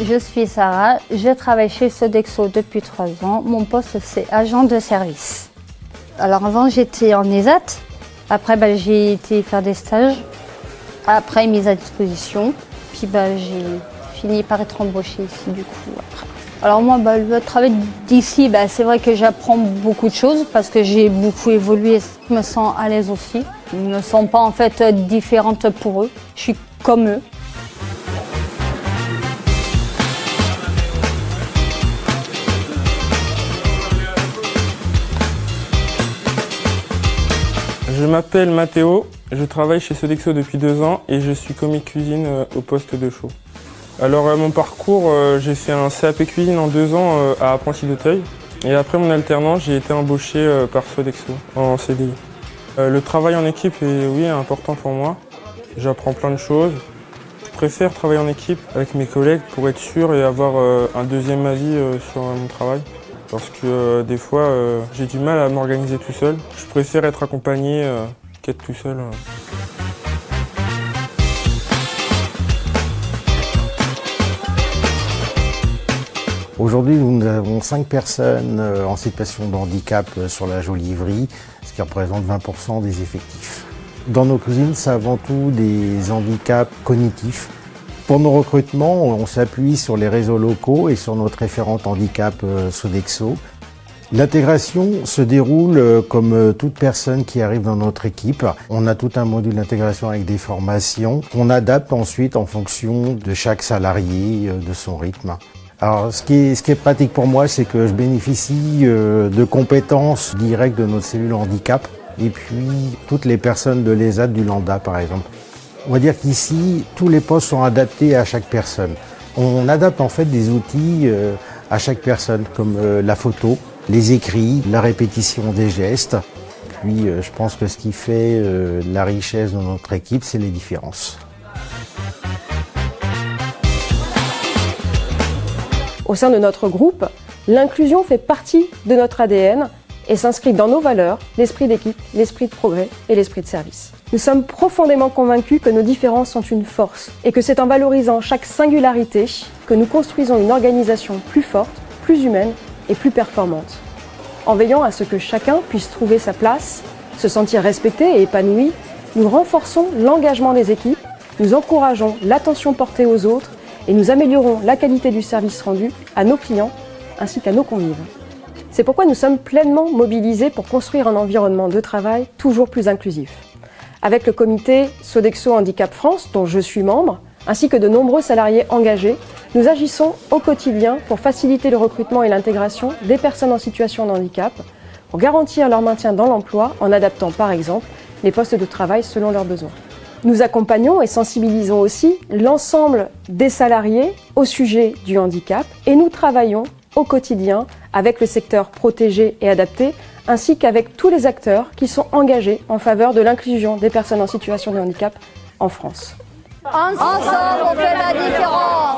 Je suis Sarah, je travaille chez Sodexo depuis 3 ans. Mon poste, c'est agent de service. Alors avant, j'étais en ESAT. Après, j'ai été faire des stages. Après, mise à disposition. Puis j'ai fini par être embauchée ici du coup après. Alors moi, le travail d'ici, c'est vrai que j'apprends beaucoup de choses parce que j'ai beaucoup évolué. Je me sens à l'aise aussi. Je ne me sens pas en fait différente pour eux. Je suis comme eux. Je m'appelle Mathéo, je travaille chez Sodexo depuis 2 ans et je suis commis cuisine au poste de chaud. Alors mon parcours, j'ai fait un CAP cuisine en 2 ans à Apprenti d'Auteuil et après mon alternance, j'ai été embauché par Sodexo en CDI. Le travail en équipe est important pour moi, j'apprends plein de choses. Je préfère travailler en équipe avec mes collègues pour être sûr et avoir un deuxième avis sur mon travail. Parce que des fois, j'ai du mal à m'organiser tout seul. Je préfère être accompagné qu'être tout seul. Aujourd'hui, nous avons 5 personnes en situation de handicap sur la Joliverie, ce qui représente 20% des effectifs. Dans nos cuisines, c'est avant tout des handicaps cognitifs. Pour nos recrutements, on s'appuie sur les réseaux locaux et sur notre référente handicap Sodexo. L'intégration se déroule comme toute personne qui arrive dans notre équipe. On a tout un module d'intégration avec des formations qu'on adapte ensuite en fonction de chaque salarié, de son rythme. Alors, ce qui est pratique pour moi, c'est que je bénéficie de compétences directes de notre cellule handicap et puis toutes les personnes de l'ESAT du Landa, par exemple. On va dire qu'ici, tous les postes sont adaptés à chaque personne. On adapte en fait des outils à chaque personne, comme la photo, les écrits, la répétition des gestes. Puis je pense que ce qui fait la richesse de notre équipe, c'est les différences. Au sein de notre groupe, l'inclusion fait partie de notre ADN et s'inscrit dans nos valeurs, l'esprit d'équipe, l'esprit de progrès et l'esprit de service. Nous sommes profondément convaincus que nos différences sont une force et que c'est en valorisant chaque singularité que nous construisons une organisation plus forte, plus humaine et plus performante. En veillant à ce que chacun puisse trouver sa place, se sentir respecté et épanoui, nous renforçons l'engagement des équipes, nous encourageons l'attention portée aux autres et nous améliorons la qualité du service rendu à nos clients ainsi qu'à nos convives. C'est pourquoi nous sommes pleinement mobilisés pour construire un environnement de travail toujours plus inclusif. Avec le comité Sodexo Handicap France, dont je suis membre, ainsi que de nombreux salariés engagés, nous agissons au quotidien pour faciliter le recrutement et l'intégration des personnes en situation de handicap, pour garantir leur maintien dans l'emploi en adaptant par exemple les postes de travail selon leurs besoins. Nous accompagnons et sensibilisons aussi l'ensemble des salariés au sujet du handicap et nous travaillons au quotidien avec le secteur protégé et adapté, ainsi qu'avec tous les acteurs qui sont engagés en faveur de l'inclusion des personnes en situation de handicap en France. Ensemble, on fait la différence.